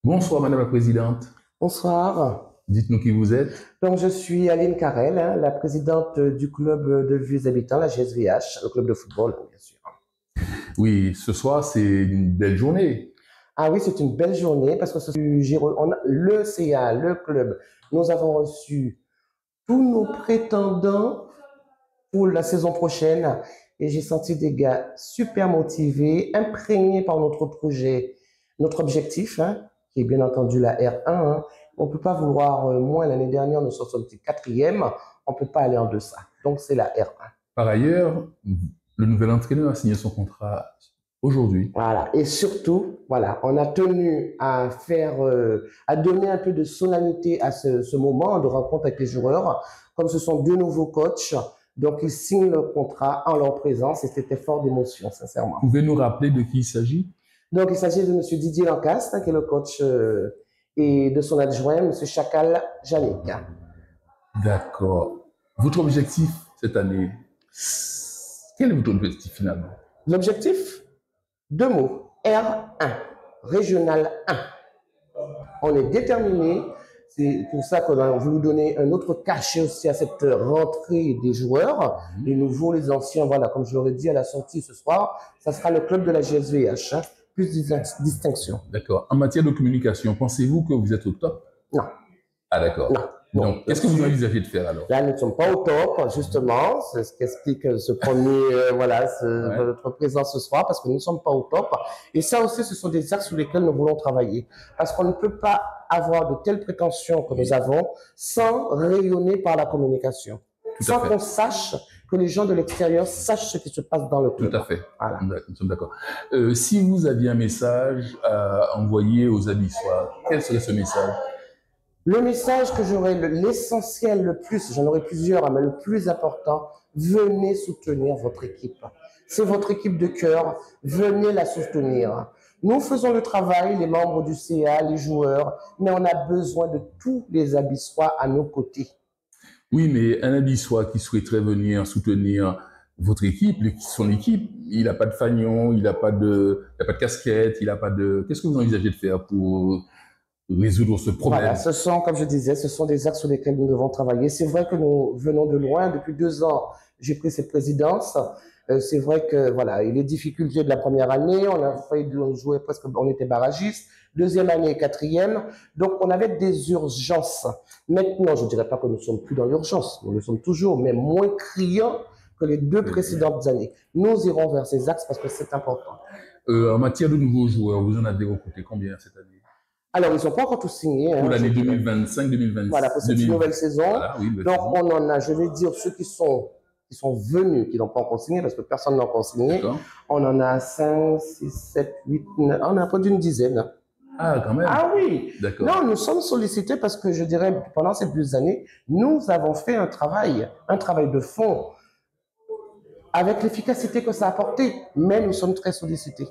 Bonsoir, Madame la Présidente. Bonsoir. Dites-nous qui vous êtes. Donc, je suis Aline Carrel, la présidente du club de vieux habitants, la GSVH, le club de football, bien sûr. Oui, ce soir, c'est une belle journée. Ah oui, c'est une belle journée parce que le CA, le club, nous avons reçu tous nos prétendants pour la saison prochaine et j'ai senti des gars super motivés, imprégnés par notre projet, notre objectif, qui est bien entendu la R1. On ne peut pas vouloir moins. L'année dernière, nous sommes sortis quatrième. On ne peut pas aller en deçà. Donc, c'est la R1. Par ailleurs, le nouvel entraîneur a signé son contrat aujourd'hui. Voilà. Et surtout, voilà, on a tenu à faire, à donner un peu de solennité à ce moment de rencontre avec les joueurs. Comme ce sont deux nouveaux coachs, donc ils signent le contrat en leur présence et c'était fort d'émotion, sincèrement. Pouvez-nous rappeler de qui il s'agit? Donc, il s'agit de M. Didier Lancaste, qui est le coach, et de son adjoint, M. Chakal Janik. D'accord. Votre objectif cette année, quel est votre objectif finalement? L'objectif? Deux mots. R1, Régional 1. On est déterminé. C'est pour ça qu'on a voulu donner un autre cachet aussi à cette rentrée des joueurs, les nouveaux, les anciens. Voilà, comme je l'aurais dit à la sortie ce soir, ça sera le club de la GSVH. Plus de distinction. D'accord. En matière de communication, pensez-vous que vous êtes au top? Non. Ah, d'accord. Non. Donc, qu'est-ce que vous envisagez de faire alors? Là, nous ne sommes pas au top, justement. C'est ce qu'explique ce premier, notre présence ce soir, parce que nous ne sommes pas au top. Et ça aussi, ce sont des axes sur lesquels nous voulons travailler. Parce qu'on ne peut pas avoir de telles prétentions que nous avons sans rayonner par la communication. Sans qu'on sache, que les gens de l'extérieur sachent ce qui se passe dans le club. Tout à fait. Voilà. Nous sommes d'accord. Si vous aviez un message à envoyer aux Abyssois, quel serait ce message? Le message que j'aurais, l'essentiel, le plus, j'en aurais plusieurs, mais le plus important, venez soutenir votre équipe. C'est votre équipe de cœur, venez la soutenir. Nous faisons le travail, les membres du CA, les joueurs, mais on a besoin de tous les Abyssois à nos côtés. Oui, mais un Abyssois qui souhaiterait venir soutenir votre équipe, son équipe, il n'a pas de fanion, il n'a pas de casquette, il n'a pas de... Qu'est-ce que vous envisagez de faire pour résoudre ce problème? Voilà, ce sont, comme je disais, ce sont des axes sur lesquels nous devons travailler. C'est vrai que nous venons de loin. Depuis 2 ans, j'ai pris cette présidence. C'est vrai que, voilà, et les difficultés de la première année, on a failli jouer presque, on était barragiste. Deuxième année, quatrième. Donc, on avait des urgences. Maintenant, je dirais pas que nous sommes plus dans l'urgence. Nous le sommes toujours, mais moins criants que les 2 précédentes années. Nous irons vers ces axes parce que c'est important. En matière de nouveaux joueurs, vous en avez recruté combien cette année? Alors, ils n'ont pas encore tous signé. Pour l'année 2025-2026. Voilà, pour cette nouvelle saison. Voilà, oui, donc, on en a, je vais dire, ceux qui sont venus, qui n'ont pas encore signé, parce que personne n'a encore signé. On en a 5, 6, 7, 8, 9, on a pas d'une dizaine. Ah, quand même. Ah oui. D'accord. Non, nous sommes sollicités parce que je dirais, pendant ces 2 années, nous avons fait un travail de fond, avec l'efficacité que ça a apporté, mais nous sommes très sollicités.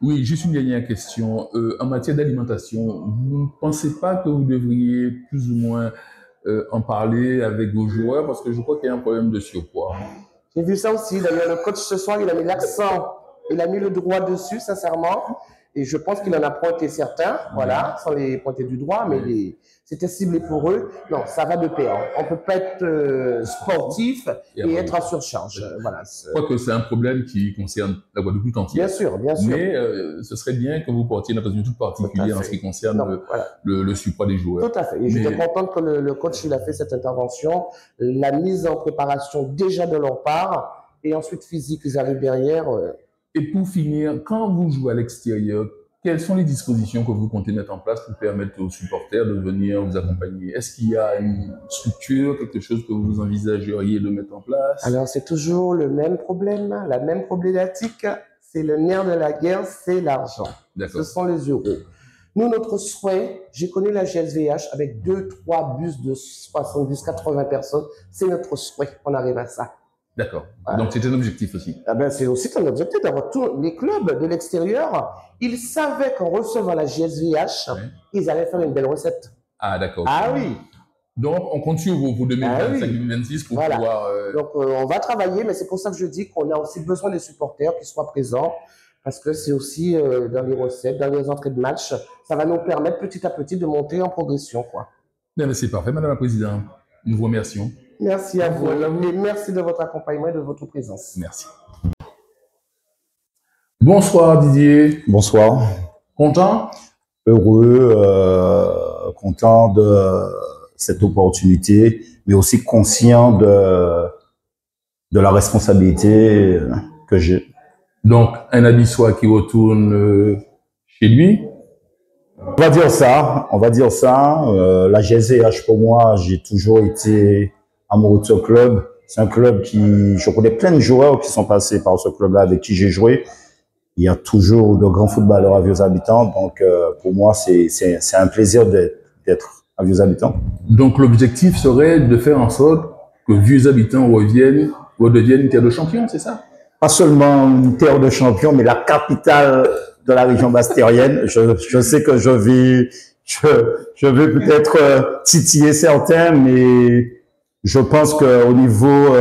Oui, juste une dernière question. En matière d'alimentation, vous ne pensez pas que vous devriez plus ou moins en parler avec vos joueurs, parce que je crois qu'il y a un problème de surpoids? J'ai vu ça aussi. D'ailleurs, le coach ce soir, il a mis l'accent, il a mis le doigt dessus, sincèrement. Et je pense qu'il en a pointé certains, voilà, sans les pointer du doigt, mais c'était ciblé pour eux. Non, ça va de pair. On ne peut pas être sportif et être en surcharge. Voilà. Je crois que c'est un problème qui concerne la Guadeloupe tout entière. Bien sûr, bien sûr. Mais ce serait bien que vous portiez une attention toute particulière en ce qui concerne le surpoids des joueurs. Tout à fait. Et j'étais contente que le coach il a fait cette intervention, la mise en préparation déjà de leur part, et ensuite physique, ils arrivent derrière. Et pour finir, quand vous jouez à l'extérieur, quelles sont les dispositions que vous comptez mettre en place pour permettre aux supporters de venir vous accompagner? Est-ce qu'il y a une structure, quelque chose que vous envisageriez de mettre en place? Alors, c'est toujours le même problème, la même problématique. C'est le nerf de la guerre, c'est l'argent. Ce sont les euros. Nous, notre souhait, j'ai connu la GSVH avec 2-3 bus de 70-80 personnes. C'est notre souhait qu'on arrive à ça. D'accord. Voilà. Donc, c'est un objectif aussi. Ah ben, c'est aussi un objectif d'avoir tous les clubs de l'extérieur. Ils savaient qu'en recevant la GSVH, ils allaient faire une belle recette. Ah, d'accord. Ah oui. Donc, on compte sur vous pour 2025-2026 pour pouvoir... Donc, on va travailler, mais c'est pour ça que je dis qu'on a aussi besoin des supporters qui soient présents. parce que c'est aussi dans les recettes, dans les entrées de match, ça va nous permettre petit à petit de monter en progression, quoi. Bien, c'est parfait, Madame la Présidente. Nous vous remercions. Merci à vous et merci de votre accompagnement et de votre présence. Merci. Bonsoir Didier. Bonsoir. Content? Heureux, content de cette opportunité, mais aussi conscient de la responsabilité que j'ai. Donc, un Abissois qui retourne chez lui? On va dire ça, la GSVH, pour moi, j'ai toujours été amoureux de ce club. C'est un club je connais plein de joueurs qui sont passés par ce club-là avec qui j'ai joué. Il y a toujours de grands footballeurs à Vieux-Habitants, donc pour moi, c'est un plaisir d'être à Vieux-Habitants. Donc, l'objectif serait de faire en sorte que Vieux-Habitants redevienne une terre de champions, c'est ça? Pas seulement une terre de champions, mais la capitale de la région bastérienne. Je sais que je vais peut-être titiller certains, mais je pense qu'au niveau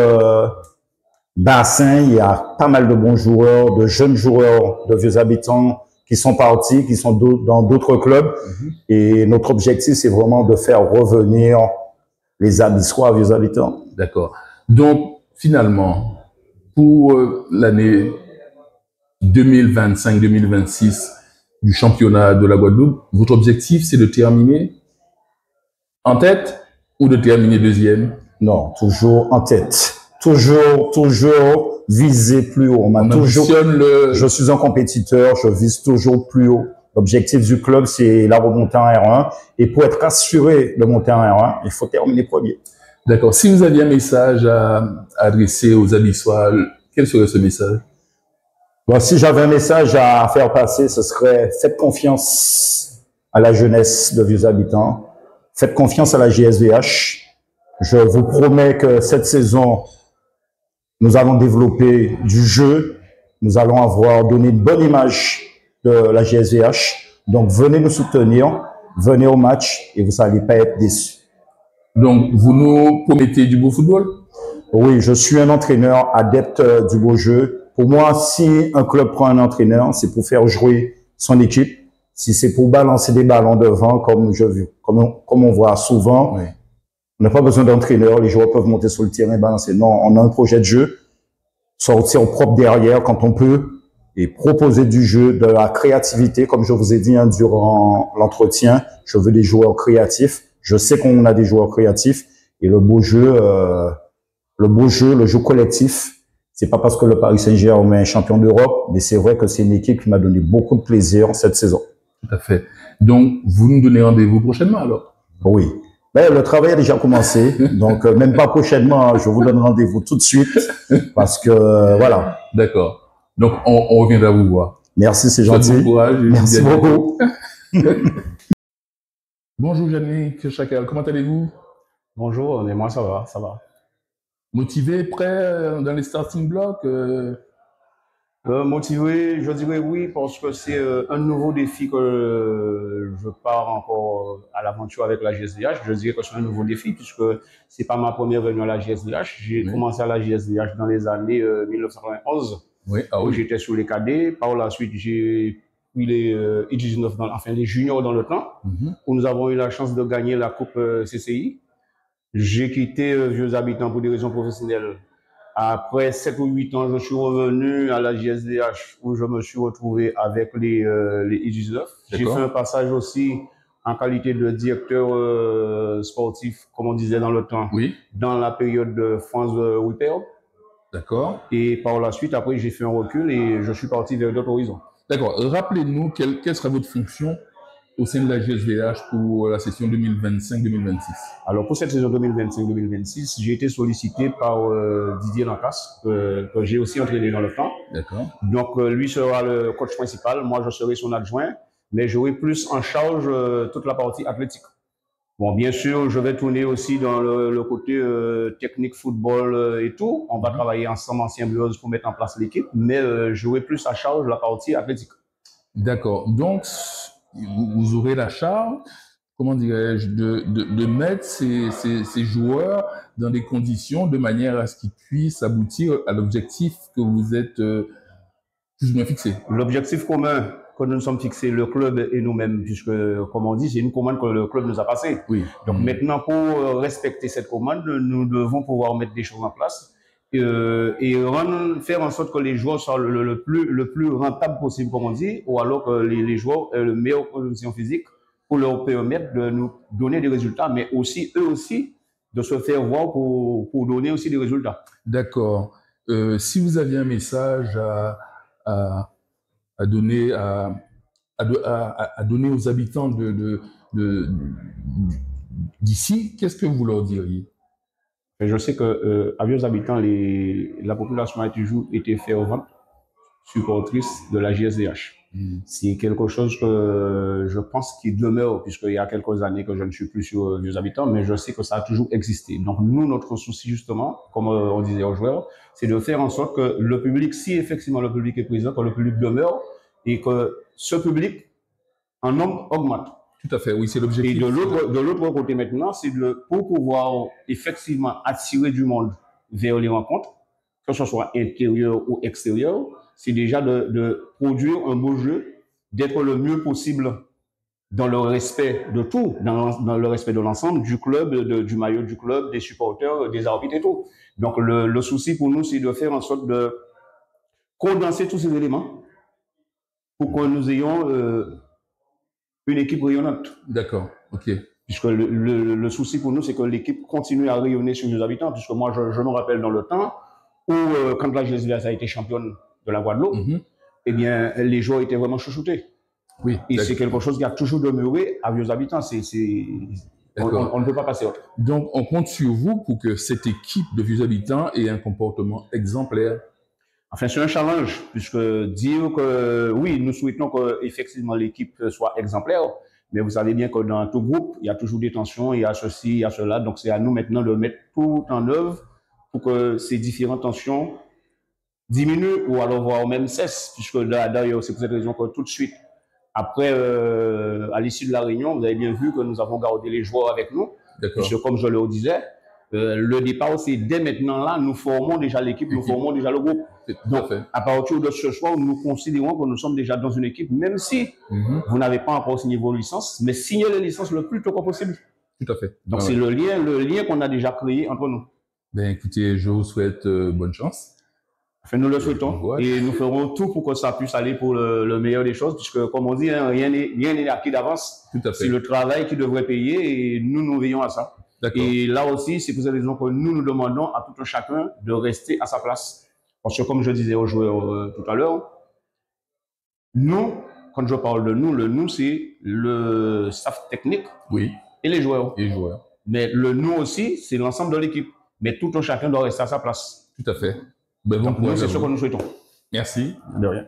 bassin, il y a pas mal de bons joueurs, de jeunes joueurs de Vieux-Habitants qui sont partis, qui sont dans d'autres clubs. Et notre objectif, c'est vraiment de faire revenir les Abissois à Vieux-Habitants. D'accord. Donc, finalement, pour l'année 2025-2026 du championnat de la Guadeloupe, votre objectif, c'est de terminer en tête ou de terminer deuxième? Non, toujours en tête. Toujours viser plus haut. Je suis un compétiteur, je vise toujours plus haut. L'objectif du club, c'est la remontée en R1. Et pour être assuré de monter en R1, il faut terminer premier. D'accord. Si vous aviez un message à adresser aux Abissois, quel serait ce message? Bon, si j'avais un message à faire passer, ce serait faites confiance à la jeunesse de Vieux-Habitants. Faites confiance à la GSVH. Je vous promets que cette saison, nous allons développer du jeu. Nous allons donné une bonne image de la GSVH. Donc, venez nous soutenir, venez au match et vous n'allez pas être déçus. Donc, vous nous promettez du beau football? Oui, je suis un entraîneur adepte du beau jeu. Pour moi, si un club prend un entraîneur, c'est pour faire jouer son équipe. Si c'est pour balancer des ballons devant, comme on voit souvent, oui. On n'a pas besoin d'entraîneur, les joueurs peuvent monter sur le terrain et balancer. Non, on a un projet de jeu, sortir propre derrière quand on peut et proposer du jeu, de la créativité, comme je vous ai dit durant l'entretien. Je veux des joueurs créatifs. Je sais qu'on a des joueurs créatifs et le jeu collectif. C'est pas parce que le Paris Saint-Germain est champion d'Europe, mais c'est vrai que c'est une équipe qui m'a donné beaucoup de plaisir cette saison. Tout à fait. Donc, vous nous donnez rendez-vous prochainement alors? Oui. Ben, le travail a déjà commencé, donc même pas prochainement, je vous donne rendez-vous tout de suite, parce que voilà. D'accord. Donc, on reviendra vous voir. Merci, c'est gentil. Bon courage. Merci beaucoup. Bonjour Yannick Chacal, comment allez-vous? Bonjour, mais moi ça va, ça va. Motivé, prêt dans les starting blocks? Motivé, je dirais oui, parce que c'est un nouveau défi que je pars encore à l'aventure avec la GSVH. Je dirais que c'est un nouveau défi puisque c'est pas ma première venue à la GSVH. J'ai commencé à la GSVH dans les années 1991, où j'étais sur les cadets. Par la suite, j'ai pris les I19, les juniors dans le temps, où nous avons eu la chance de gagner la Coupe CCI. J'ai quitté Vieux-Habitants pour des raisons professionnelles. Après 7 ou 8 ans, je suis revenu à la GSVH où je me suis retrouvé avec les I19. J'ai fait un passage aussi en qualité de directeur sportif, comme on disait dans le temps, dans la période de France Whipper. D'accord. Et par la suite, après, j'ai fait un recul et je suis parti vers d'autres horizons. D'accord. Rappelez-nous quelle sera votre fonction au sein de la GSVH pour la session 2025-2026? Alors, pour cette saison 2025-2026, j'ai été sollicité par Didier Lacasse, que j'ai aussi entraîné dans le temps. D'accord. Donc, lui sera le coach principal, moi je serai son adjoint, mais j'aurai plus en charge toute la partie athlétique. Bon, bien sûr, je vais tourner aussi dans le côté technique, football et tout. On va travailler ensemble en symbiose pour mettre en place l'équipe, mais j'aurai plus à charge la partie athlétique. D'accord. Donc, vous aurez la charge, comment dirais-je, de mettre ces joueurs dans des conditions de manière à ce qu'ils puissent aboutir à l'objectif que vous êtes Plus ou moins fixé. L'objectif commun que nous nous sommes fixés, le club et nous-mêmes, puisque, comme on dit, c'est une commande que le club nous a passée. Oui. Donc maintenant, pour respecter cette commande, nous devons pouvoir mettre des choses en place et faire en sorte que les joueurs soient le plus rentable possible, comme on dit, ou alors que les joueurs aient le meilleure condition physique pour leur permettre de nous donner des résultats, mais aussi, eux aussi, de se faire voir pour donner aussi des résultats. D'accord. Si vous aviez un message à donner à donner aux habitants d'ici, qu'est-ce que vous leur diriez? Je sais que à vieux habitants, la population a toujours été fervente supportrice de la JSDH. C'est quelque chose que je pense qui demeure, puisqu'il y a quelques années que je ne suis plus sur vieux habitants, mais je sais que ça a toujours existé. Donc nous, notre souci justement, comme on disait aux joueurs, c'est de faire en sorte que le public, si effectivement le public est présent, que le public demeure et que ce public en nombre augmente. Tout à fait, oui, c'est l'objectif. Et de l'autre côté maintenant, c'est pour pouvoir effectivement attirer du monde vers les rencontres, que ce soit intérieur ou extérieur, c'est déjà de produire un beau jeu, d'être le mieux possible dans le respect de tout, dans le respect de l'ensemble, du club, du maillot du club, des supporters, des arbitres et tout. Donc le souci pour nous, c'est de faire en sorte de condenser tous ces éléments pour que nous ayons une équipe rayonnante. D'accord, ok. Puisque le souci pour nous, c'est que l'équipe continue à rayonner sur nos habitants. Puisque moi, je me rappelle dans le temps où, quand la JSDH a été championne de la Guadeloupe, eh bien, les joueurs étaient vraiment chouchoutés. Oui. Et c'est quelque chose qui a toujours demeuré à vieux habitants. On ne peut pas passer autre. Donc, on compte sur vous pour que cette équipe de vieux habitants ait un comportement exemplaire. Enfin, c'est un challenge, puisque dire que oui, nous souhaitons que effectivement l'équipe soit exemplaire, mais vous savez bien que dans tout groupe, il y a toujours des tensions, il y a ceci, il y a cela, donc c'est à nous maintenant de mettre tout en œuvre pour que ces différentes tensions diminuent ou alors voire même cessent, puisque d'ailleurs c'est pour cette raison que tout de suite, après, à l'issue de la réunion, vous avez bien vu que nous avons gardé les joueurs avec nous, puisque comme je le disais, le départ, c'est dès maintenant là, nous formons déjà l'équipe, nous formons déjà le groupe. Donc, à partir de ce soir, nous considérons que nous sommes déjà dans une équipe, même si vous n'avez pas encore signé vos licences, mais signez les licences le plus tôt possible. Tout à fait. Donc, c'est le lien qu'on a déjà créé entre nous. Ben, écoutez, je vous souhaite bonne chance. Enfin, nous le souhaitons et nous ferons tout pour que ça puisse aller pour le meilleur des choses, puisque, comme on dit, hein, rien n'est acquis d'avance. C'est le travail qui devrait payer et nous veillons à ça. Et là aussi, c'est pour cette raison que nous demandons à tout un chacun de rester à sa place. Parce que comme je disais aux joueurs tout à l'heure, nous, quand je parle de nous, le nous, c'est le staff technique et les joueurs. Mais le nous aussi, c'est l'ensemble de l'équipe. Mais tout un chacun doit rester à sa place. Tout à fait. Ben, bon, donc, nous, c'est ce que nous souhaitons. Merci. De rien.